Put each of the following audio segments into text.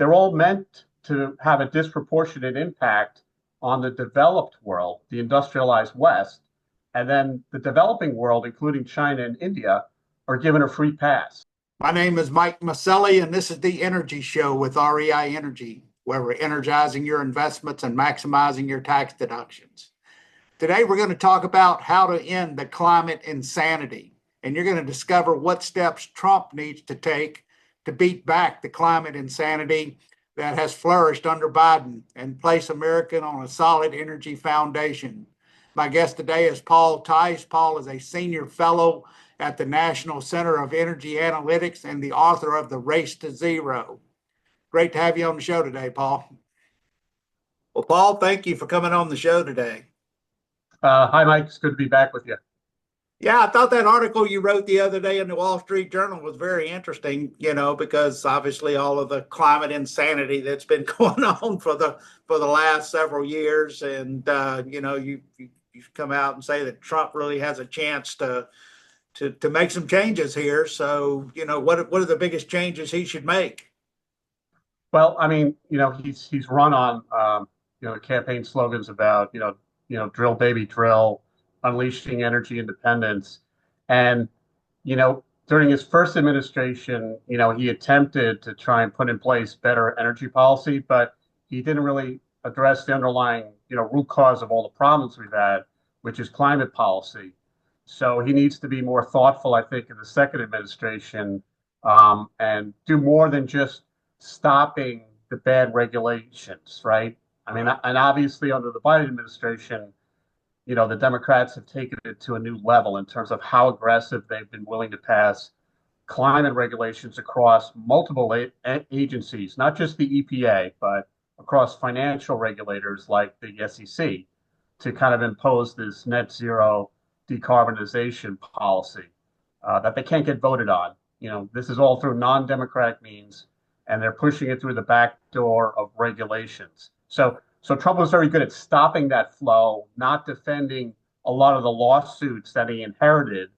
they're all meant to have a disproportionate impact on the developed world, the industrialized West, and then the developing world, including China and India, are given a free pass. My name is Mike Mauceli, and this is the Energy Show with REI Energy, where we're energizing your investments and maximizing your tax deductions. Today, we're going to talk about how to end the climate insanity, and you're going to discover what steps Trump needs to take to beat back the climate insanity that has flourished under Biden and place America on a solid energy foundation. My guest today is Paul Tice. Paul is a senior fellow at the National Center of Energy Analytics and the author of The Race to Zero. Great to have you on the show today, Paul. Well, Paul, thank you for coming on the show today. Hi, Mike. It's good to be back with you. Yeah, I thought that article you wrote the other day in the Wall Street Journal was very interesting, because obviously all of the climate insanity that's been going on for the last several years. And, you've come out and say that Trump really has a chance to make some changes here. So, what are the biggest changes he should make? Well, I mean, he's run on campaign slogans about drill baby drill, unleashing energy independence, and during his first administration, he attempted to try and put in place better energy policy, but he didn't really address the underlying root cause of all the problems we've had, which is climate policy. So he needs to be more thoughtful, I think, in the second administration, and do more than just stopping the bad regulations, right? I mean, and obviously under the Biden administration, the Democrats have taken it to a new level in terms of how aggressive they've been willing to pass climate regulations across multiple agencies, not just the EPA, but across financial regulators like the SEC, to kind of impose this net zero decarbonization policy that they can't get voted on. This is all through non-democratic means, and they're pushing it through the back door of regulations. So Trump was very good at stopping that flow, not defending a lot of the lawsuits that he inherited,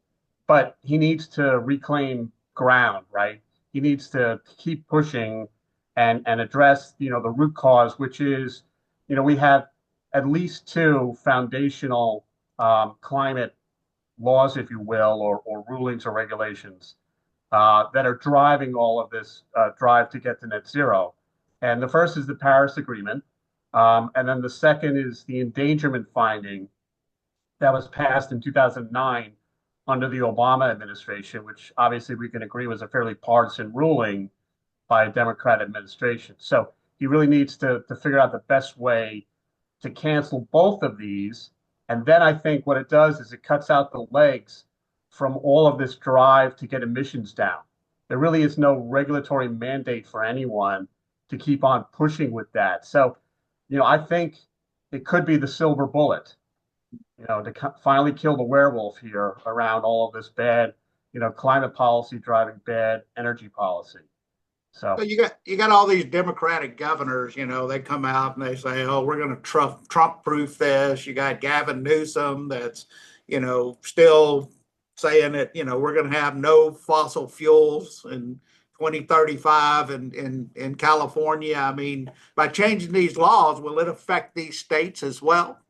but he needs to reclaim ground, right? He needs to keep pushing and address, the root cause, which is, we have at least two foundational climate laws, if you will, or rulings or regulations that are driving all of this drive to get to net zero. And the first is the Paris Agreement. And then the second is the endangerment finding that was passed in 2009 under the Obama administration, which obviously we can agree was a fairly partisan ruling by a Democrat administration. So he really needs to figure out the best way to cancel both of these. And then I think what it does is it cuts out the legs from all of this drive to get emissions down. There really is no regulatory mandate for anyone to keep on pushing with that. So, I think it could be the silver bullet, to finally kill the werewolf here around all of this bad, climate policy driving bad energy policy. So But you got all these Democratic governors, they come out and they say, "Oh, we're going to Trump proof this." You got Gavin Newsom that's, still saying that, we're going to have no fossil fuels in 2035 in California. I mean, by changing these laws, will it affect these states as well?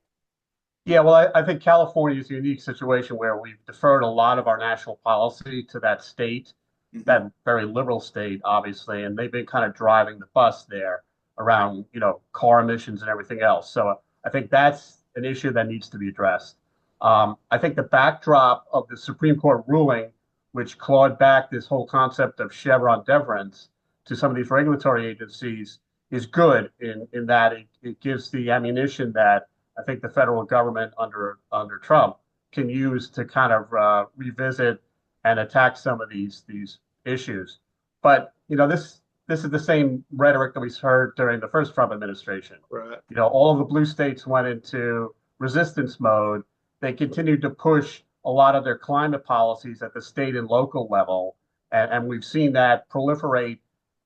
yeah, well, I think California is a unique situation where we've deferred a lot of our national policy to that state, Mhm. that very liberal state, obviously, and they've been kind of driving the bus there around, car emissions and everything else. So I think that's an issue that needs to be addressed. I think the backdrop of the Supreme Court ruling, which clawed back this whole concept of Chevron deference to some of these regulatory agencies, is good in that it gives the ammunition that I think the federal government under Trump can use to kind of revisit and attack some of these issues. But this is the same rhetoric that we heard during the first Trump administration. Right. All of the blue states went into resistance mode. They continued to push a lot of their climate policies at the state and local level, and we've seen that proliferate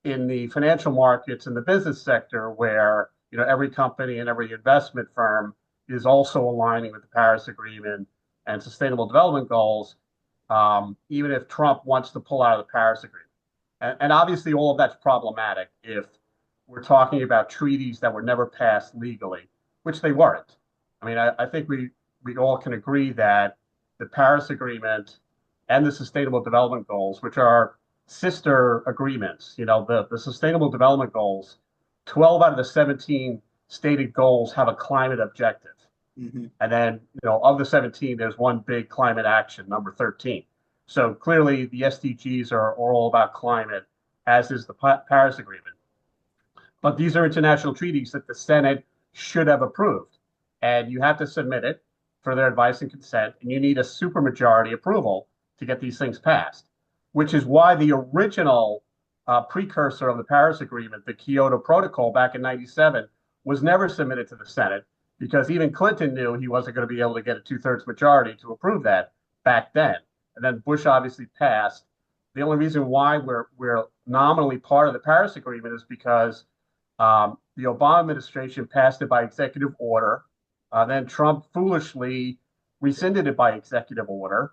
in the financial markets and the business sector, where every company and every investment firm is also aligning with the Paris Agreement and Sustainable Development Goals, even if Trump wants to pull out of the Paris Agreement. And obviously, all of that's problematic if we're talking about treaties that were never passed legally, which they weren't. I mean, I think we all can agree that the Paris Agreement and the Sustainable Development Goals, which are sister agreements, the Sustainable Development Goals, 12 out of the 17 stated goals have a climate objective. Mhm. And then, of the 17, there's one big climate action, number 13. So clearly the SDGs are all about climate, as is the Paris Agreement. But these are international treaties that the Senate should have approved. And you have to submit it for their advice and consent, and you need a supermajority approval to get these things passed, which is why the original precursor of the Paris Agreement, the Kyoto Protocol back in 97, was never submitted to the Senate because even Clinton knew he wasn't going to be able to get a two-thirds majority to approve that back then. And then Bush obviously passed. The only reason why we're nominally part of the Paris Agreement is because the Obama administration passed it by executive order. Then Trump foolishly rescinded it by executive order.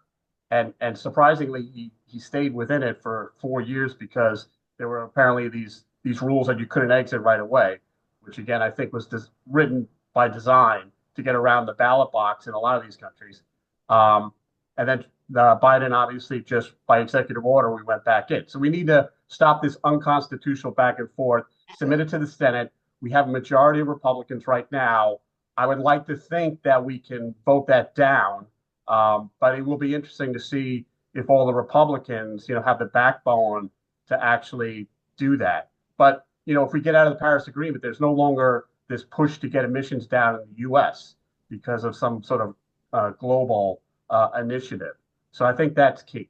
And surprisingly, he stayed within it for 4 years because there were apparently these rules that you couldn't exit right away, which again, I think was written by design to get around the ballot box in a lot of these countries. And then Biden, obviously, just by executive order, we went back in. So we need to stop this unconstitutional back and forth, submit it to the Senate. We have a majority of Republicans right now. I would like to think that we can vote that down, but it will be interesting to see if all the Republicans, have the backbone to actually do that. But if we get out of the Paris Agreement, there's no longer this push to get emissions down in the U.S. because of some sort of global initiative. So I think that's key.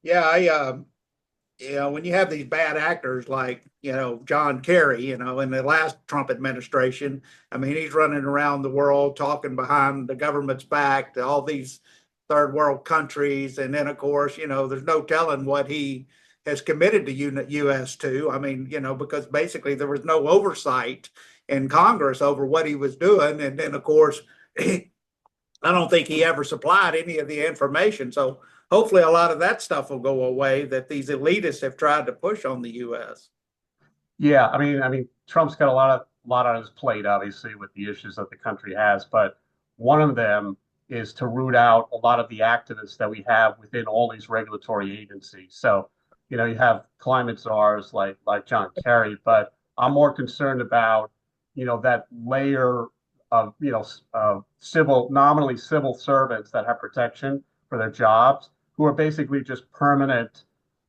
Yeah, when you have these bad actors like, John Kerry, in the last Trump administration, I mean, he's running around the world talking behind the government's back to all these third world countries. And then, of course, there's no telling what he has committed to U.S. to. I mean, because basically there was no oversight in Congress over what he was doing. And then, of course, I don't think he ever supplied any of the information. So hopefully a lot of that stuff will go away that these elitists have tried to push on the U.S. Yeah, I mean, Trump's got a lot on his plate, obviously, with the issues that the country has. But one of them is to root out a lot of the activists that we have within all these regulatory agencies. So, you have climate czars like John Kerry, but I'm more concerned about, that layer of, nominally civil servants that have protection for their jobs, who are basically just permanent,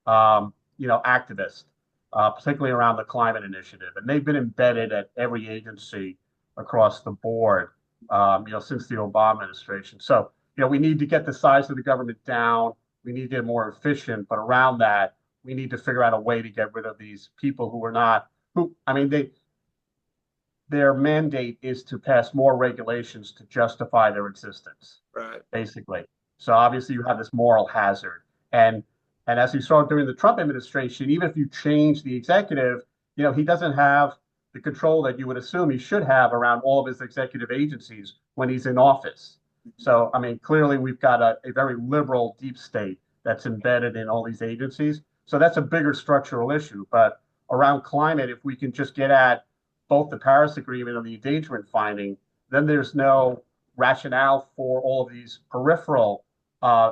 activists, particularly around the climate initiative. And they've been embedded at every agency across the board, since the Obama administration. So, we need to get the size of the government down. We need to get more efficient. But around that, we need to figure out a way to get rid of these people who are not, I mean, their mandate is to pass more regulations to justify their existence, Right. basically. So obviously you have this moral hazard. And as we saw during the Trump administration, even if you change the executive, he doesn't have the control that you would assume he should have around all of his executive agencies when he's in office. So, I mean, clearly we've got a very liberal deep state that's embedded in all these agencies. So that's a bigger structural issue. But around climate, if we can just get at both the Paris Agreement and the endangerment finding, then there's no rationale for all of these peripheral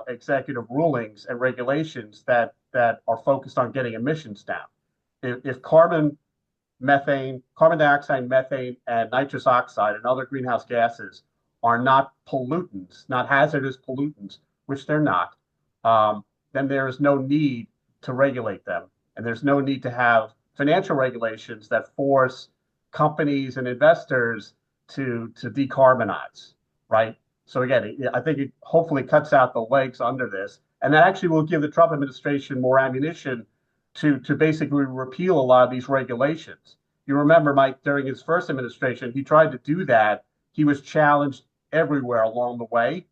executive rulings and regulations that are focused on getting emissions down. If carbon dioxide, methane, and nitrous oxide and other greenhouse gases are not pollutants, not hazardous pollutants, which they're not, then there is no need to regulate them. And there's no need to have financial regulations that force companies and investors to decarbonize, right? So again, I think it hopefully cuts out the legs under this, and that actually will give the Trump administration more ammunition to basically repeal a lot of these regulations. You remember, Mike, during his first administration, he tried to do that. He was challenged everywhere along the way,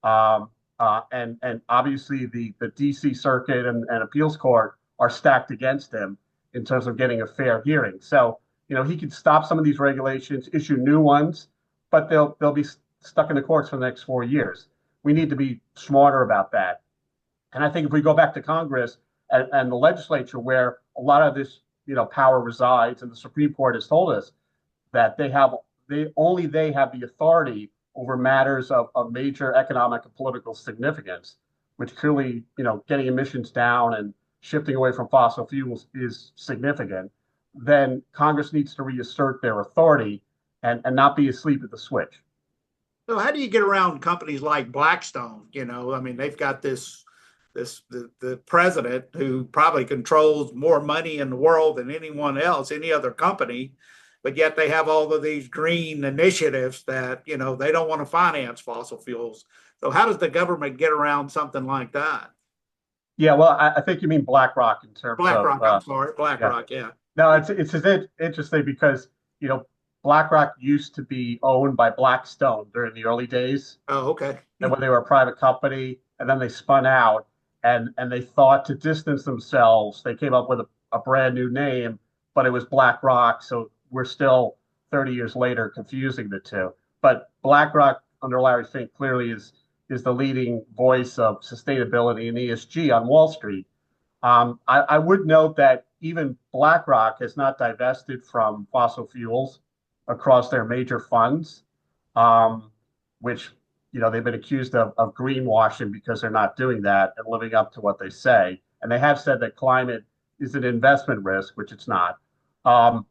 and obviously the D.C. Circuit and appeals court are stacked against him in terms of getting a fair hearing. So he could stop some of these regulations, issue new ones, but they'll be stuck in the courts for the next 4 years. We need to be smarter about that. And I think if we go back to Congress and the legislature, where a lot of this power resides, and the Supreme Court has told us that they have the authority over matters of major economic and political significance, which clearly, getting emissions down and shifting away from fossil fuels is significant. Then Congress needs to reassert their authority and not be asleep at the switch. So how do you get around companies like Blackstone? I mean, they've got the president who probably controls more money in the world than anyone else, any other company, but yet they have all of these green initiatives that, they don't want to finance fossil fuels. So how does the government get around something like that? Yeah, well, I think you mean BlackRock in terms of BlackRock, I'm sorry, yeah. BlackRock, yeah. No, it's interesting because you know BlackRock used to be owned by Blackstone during the early days, Oh, okay. and when they were a private company, and then they spun out, and they thought to distance themselves, they came up with a brand new name, but it was BlackRock. So we're still 30 years later confusing the two. But BlackRock under Larry Fink clearly is the leading voice of sustainability and ESG on Wall Street. I would note that even BlackRock has not divested from fossil fuels across their major funds, which they've been accused of greenwashing because they're not doing that and living up to what they say. And they have said that climate is an investment risk, which it's not. Um,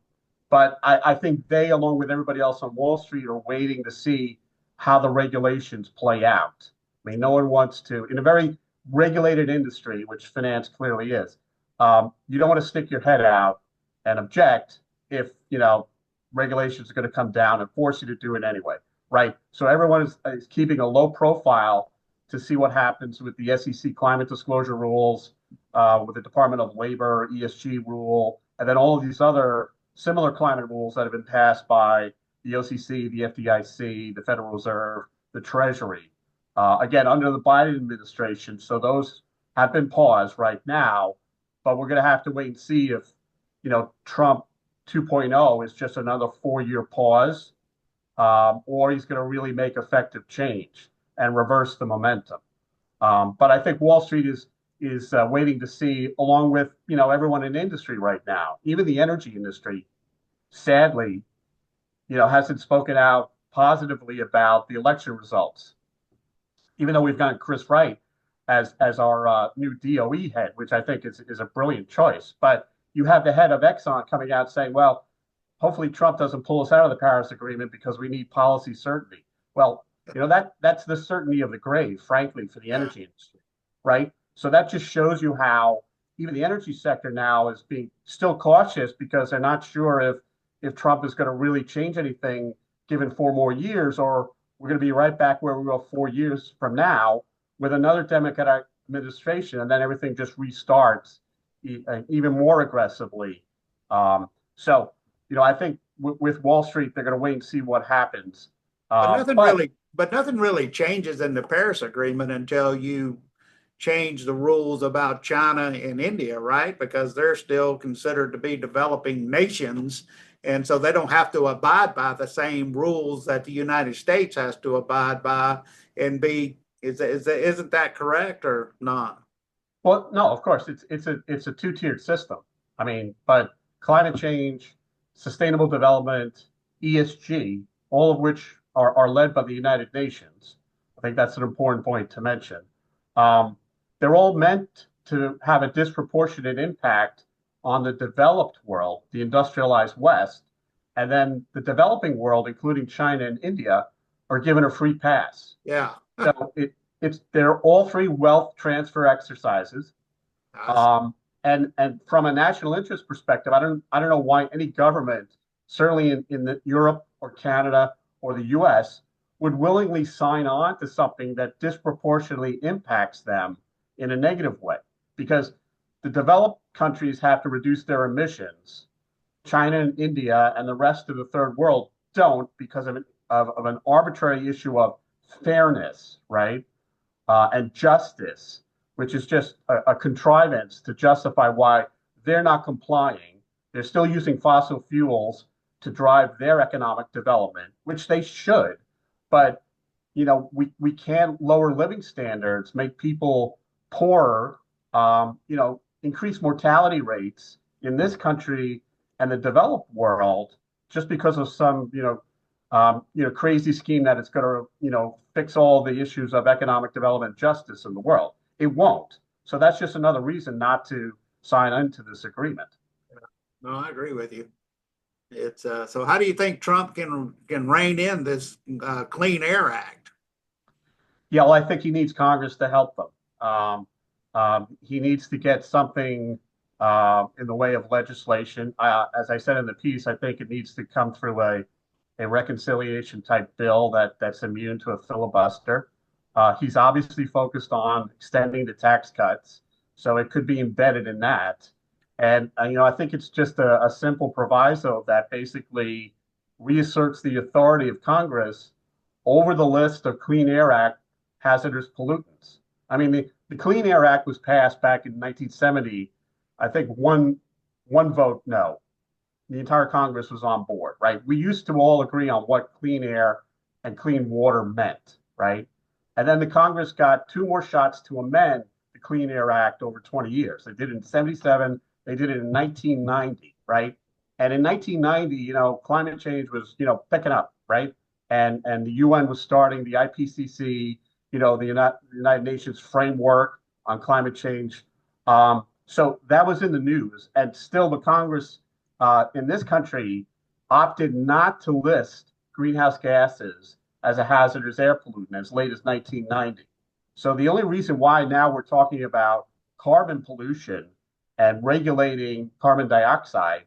but I think they, along with everybody else on Wall Street, are waiting to see how the regulations play out. I mean, no one wants to, in a very regulated industry, which finance clearly is, you don't want to stick your head out and object if, regulations are going to come down and force you to do it anyway, right? So everyone is keeping a low profile to see what happens with the SEC climate disclosure rules, with the Department of Labor ESG rule, and then all of these other similar climate rules that have been passed by the OCC, the FDIC, the Federal Reserve, the Treasury. Again, under the Biden administration. So those have been paused right now, but we're going to have to wait and see if, Trump 2.0 is just another 4-year pause, or he's going to really make effective change and reverse the momentum. But I think Wall Street is waiting to see, along with everyone in industry right now, even the energy industry, sadly, hasn't spoken out positively about the election results, even though we've got Chris Wright as our new DOE head, which I think is a brilliant choice. But you have the head of Exxon coming out saying, well, hopefully Trump doesn't pull us out of the Paris Agreement because we need policy certainty. Well, that's the certainty of the grave, frankly, for the Yeah. energy industry, right? So that just shows you how even the energy sector now is being still cautious because they're not sure if Trump is going to really change anything given 4 more years, or we're going to be right back where we were 4 years from now with another Democratic administration, and then everything just restarts even more aggressively. So, I think with Wall Street, they're going to wait and see what happens. But Um, nothing but really, but nothing really changes in the Paris Agreement until you change the rules about China and India, right? Because they're still considered to be developing nations. And so they don't have to abide by the same rules that the United States has to abide by and isn't that correct or not? Well, no, of course, it's a two-tiered system. I mean, but climate change, sustainable development, ESG, all of which are led by the United Nations. I think that's an important point to mention. Um, they're all meant to have a disproportionate impact on the developed world, the industrialized West, and then the developing world, including China and India, are given a free pass. Yeah. So they're all three wealth transfer exercises. Um, and from a national interest perspective, I don't know why any government, certainly in Europe or Canada or the US, would willingly sign on to something that disproportionately impacts them in a negative way. Because the developed countries have to reduce their emissions. China and India and the rest of the third world don't because of an arbitrary issue of fairness, right? And justice, which is just a contrivance to justify why they're not complying. They're still using fossil fuels to drive their economic development, which they should. But we can't lower living standards, make people poorer, increase mortality rates in this country and the developed world just because of some, crazy scheme that it's going to, fix all the issues of economic development and justice in the world. It won't. So that's just another reason not to sign into this agreement. No, I agree with you. It's so. How do you think Trump can rein in this Clean Air Act? Yeah, well, I think he needs Congress to help them. He needs to get something in the way of legislation. As I said in the piece, I think it needs to come through a reconciliation type bill that's immune to a filibuster. He's obviously focused on extending the tax cuts, so it could be embedded in that. And I think it's just a simple proviso that basically reasserts the authority of Congress over the list of Clean Air Act hazardous pollutants. I mean, the Clean Air Act was passed back in 1970. I think one vote no. The entire Congress was on board, right? We used to all agree on what clean air and clean water meant, right? And then the Congress got two more shots to amend the Clean Air Act over 20 years. They did it in 77, they did it in 1990, right? And in 1990, climate change was, picking up, right? And the UN was starting the IPCC, the United Nations framework on climate change. So that was in the news, and still the Congress in this country opted not to list greenhouse gases as a hazardous air pollutant as late as 1990. So the only reason why now we're talking about carbon pollution and regulating carbon dioxide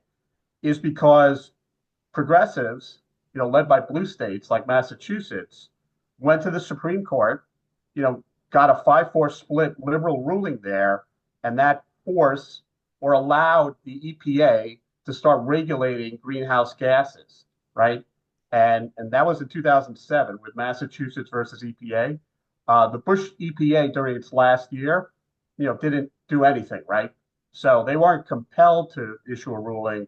is because progressives, led by blue states like Massachusetts, went to the Supreme Court, got a 5-4 split liberal ruling there, and that forced or allowed the EPA to start regulating greenhouse gases, right? And that was in 2007 with Massachusetts versus EPA. The Bush EPA during its last year, didn't do anything, right? So they weren't compelled to issue a ruling.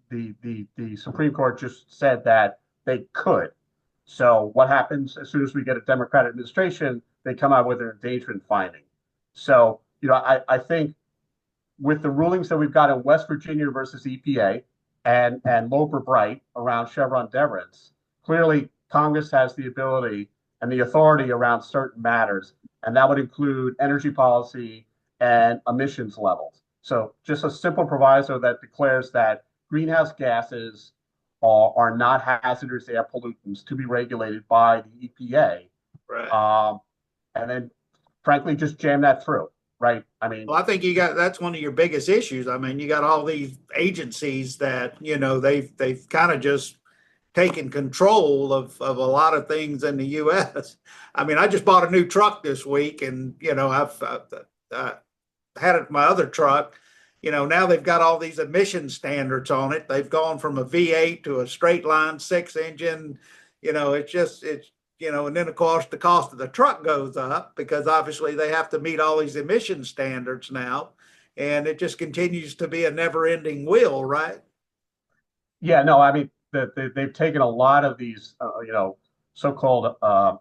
The Supreme Court just said that they could. So what happens as soon as we get a Democratic administration? They come out with an endangerment finding. So I think with the rulings that we've got in West Virginia versus EPA and Loper Bright around Chevron deference, clearly Congress has the ability and the authority around certain matters, and that would include energy policy and emissions levels. So just a simple proviso that declares that greenhouse gases are not hazardous air pollutants to be regulated by the EPA. Right. And then, frankly, just jam that through. Right. I mean, well, I think that's one of your biggest issues. I mean, you got all these agencies that, they've kind of just taken control of a lot of things in the U.S. I mean, I just bought a new truck this week, and, I've had it, my other truck, now they've got all these emission standards on it. They've gone from a V8 to a straight line 6 engine. And then of course the cost of the truck goes up because obviously they have to meet all these emission standards now, and it just continues to be a never-ending wheel, right? Yeah, no, I mean they've taken a lot of these, so-called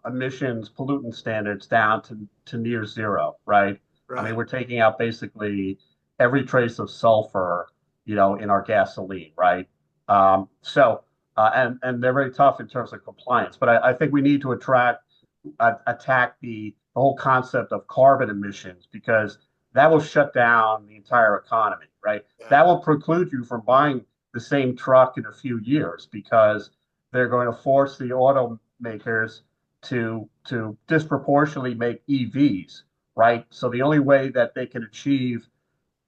emissions pollutant standards down to near zero, right? Right. I mean, we're taking out basically every trace of sulfur, in our gasoline, right? And they're very tough in terms of compliance. But I think we need to attack the whole concept of carbon emissions because that will shut down the entire economy, right? Yeah. That will preclude you from buying the same truck in a few years because they're going to force the automakers to disproportionately make EVs, right? So the only way that they can achieve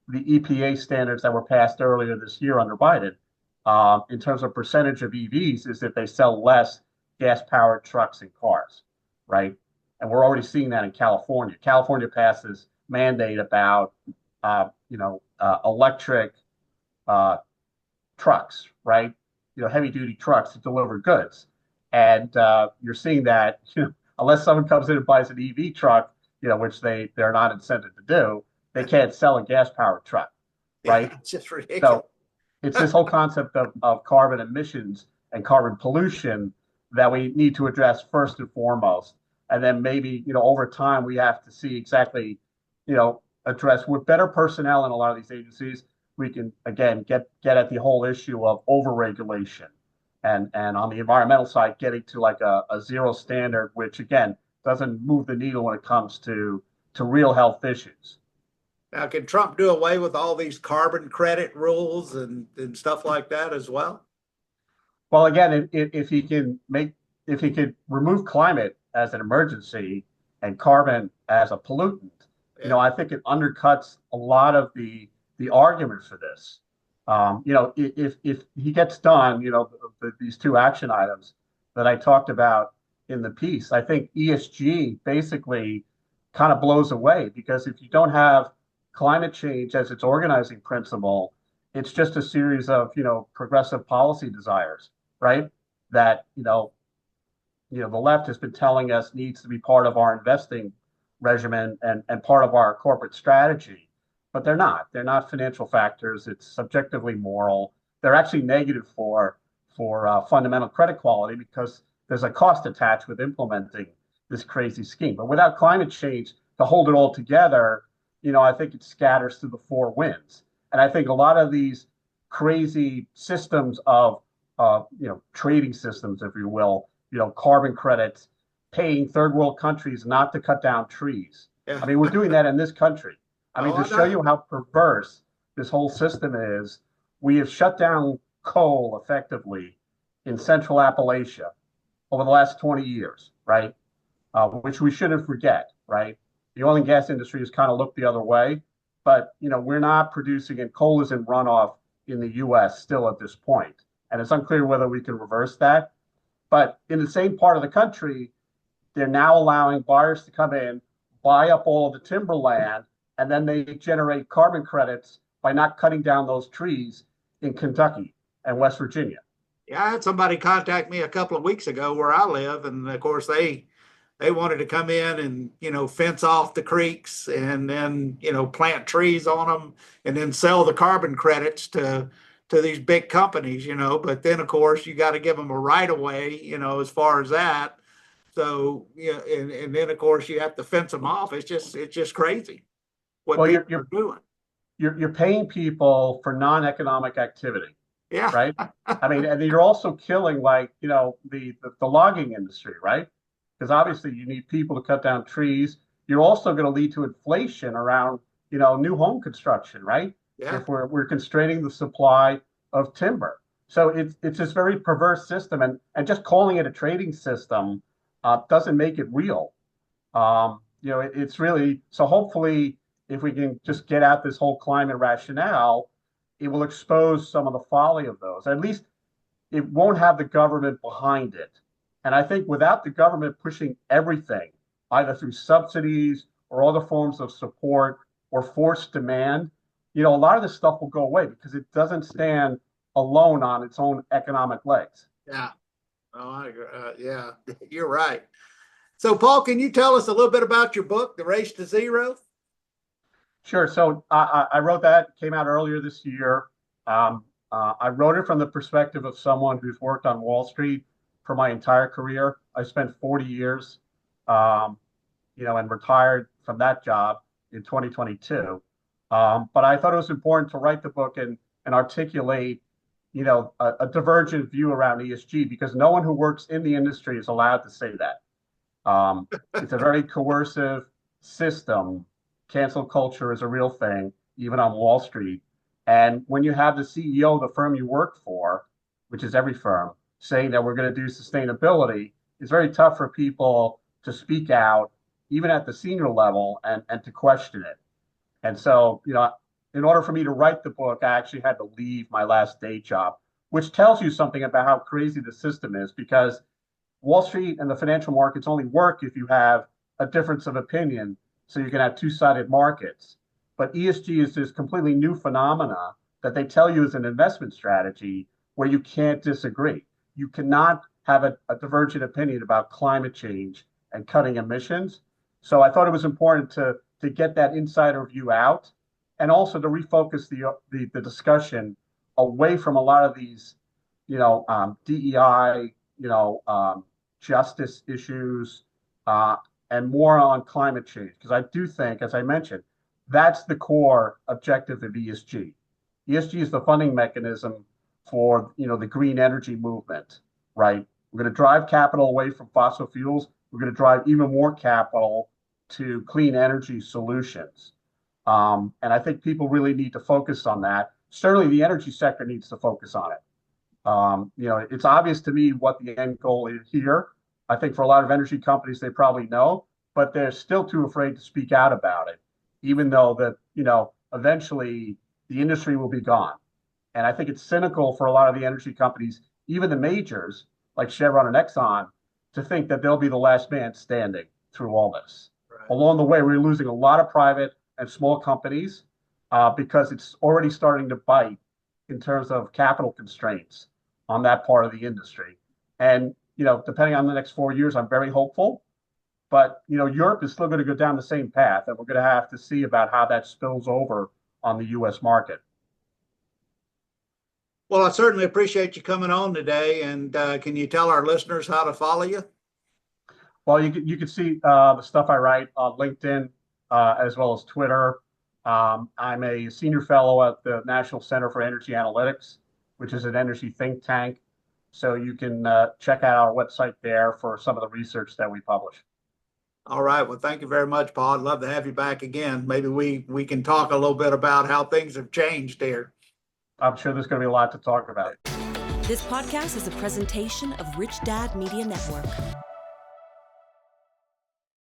the EPA standards that were passed earlier this year under Biden in terms of percentage of EVs is that they sell less gas-powered trucks and cars, right? And we're already seeing that in California. California passed this mandate about, electric trucks, right? Heavy-duty trucks to deliver goods. And you're seeing that, unless someone comes in and buys an EV truck, which they're not incented to do, they can't sell a gas-powered truck, right? Yeah, it's just ridiculous. So it's this whole concept of carbon emissions and carbon pollution that we need to address first and foremost. And then maybe, over time, we have to see exactly, address with better personnel in a lot of these agencies. we can again get at the whole issue of overregulation, and on the environmental side, getting to like a zero standard, which again doesn't move the needle when it comes to real health issues. Now, can Trump do away with all these carbon credit rules and stuff like that as well? Well, again, if he can make if he could remove climate as an emergency and carbon as a pollutant, Yeah. I think it undercuts a lot of the arguments for this. If he gets done, these two action items that I talked about in the piece, I think ESG basically kind of blows away because if you don't have climate change as its organizing principle, it's just a series of progressive policy desires, right? That the left has been telling us needs to be part of our investing regimen and part of our corporate strategy, but they're not. They're not financial factors. It's subjectively moral. They're actually negative for fundamental credit quality because there's a cost attached with implementing this crazy scheme. But without climate change to hold it all together, I think it scatters through the four winds. And I think a lot of these crazy systems of trading systems, if you will, carbon credits, paying third world countries not to cut down trees. Yeah. I mean, we're doing that in this country. I mean, Oh, to I show know. you how perverse this whole system is, we have shut down coal effectively in Central Appalachia over the last 20 years, right? Which we shouldn't forget, right? The oil and gas industry has kind of looked the other way, but we're not producing, and coal is in runoff in the U.S. still at this point, and it's unclear whether we can reverse that. But in the same part of the country, they're now allowing buyers to come in, buy up all of the timberland, and then they generate carbon credits by not cutting down those trees in Kentucky and West Virginia. Yeah, I had somebody contact me a couple of weeks ago where I live, and of course they wanted to come in and fence off the creeks and then plant trees on them and then sell the carbon credits to these big companies. But then of course you got to give them a right of way, as far as that. So yeah, and then of course you have to fence them off. It's just crazy what Well, people are doing. you're paying people for non-economic activity, Yeah. right? I mean, and you're also killing like the logging industry, right? Because obviously you need people to cut down trees. You're also going to lead to inflation around new home construction, right? Yeah. If we're constraining the supply of timber, so it's this very perverse system, and just calling it a trading system doesn't make it real. It's really so. Hopefully, if we can just get out this whole climate rationale, it will expose some of the folly of those. At least it won't have the government behind it. And I think without the government pushing everything, either through subsidies or other forms of support or forced demand, a lot of this stuff will go away because it doesn't stand alone on its own economic legs. Yeah. Oh, yeah, you're right. So, Paul, can you tell us a little bit about your book, The Race to Zero? Sure. So I wrote that, came out earlier this year. I wrote it from the perspective of someone who's worked on Wall Street for my entire career. I spent 40 years, um, and retired from that job in 2022. But I thought it was important to write the book and articulate, a divergent view around ESG because no one who works in the industry is allowed to say that. It's a very coercive system. Cancel culture is a real thing, even on Wall Street. And when you have the CEO of the firm you work for, which is every firm, saying that we're going to do sustainability, it's very tough for people to speak out, even at the senior level, and to question it. And so, in order for me to write the book, I actually had to leave my last day job, which tells you something about how crazy the system is because Wall Street and the financial markets only work if you have a difference of opinion, so you can have two-sided markets. But ESG is this completely new phenomena that they tell you is an investment strategy where you can't disagree. You cannot have a divergent opinion about climate change and cutting emissions. So I thought it was important to get that insider view out and also to refocus the discussion away from a lot of these, DEI, justice issues, and more on climate change. Because I do think, as I mentioned, that's the core objective of ESG. ESG is the funding mechanism for, the green energy movement, right? We're going to drive capital away from fossil fuels. We're going to drive even more capital to clean energy solutions. And I think people really need to focus on that. Certainly, the energy sector needs to focus on it. It's obvious to me what the end goal is here. I think for a lot of energy companies, they probably know, but they're still too afraid to speak out about it, even though that, eventually the industry will be gone. And I think it's cynical for a lot of the energy companies, even the majors like Chevron and Exxon, to think that they'll be the last man standing through all this. Right. Along the way, we're losing a lot of private and small companies because it's already starting to bite in terms of capital constraints on that part of the industry. And, depending on the next 4 years, I'm very hopeful. But, Europe is still going to go down the same path, and we're going to have to see about how that spills over on the U.S. market. Well, I certainly appreciate you coming on today. And can you tell our listeners how to follow you? Well, you can see the stuff I write on LinkedIn as well as Twitter. I'm a senior fellow at the National Center for Energy Analytics, which is an energy think tank. So you can check out our website there for some of the research that we publish. All right. Well, thank you very much, Paul. I'd love to have you back again. Maybe we can talk a little bit about how things have changed here. I'm sure there's going to be a lot to talk about. This podcast is a presentation of Rich Dad Media Network.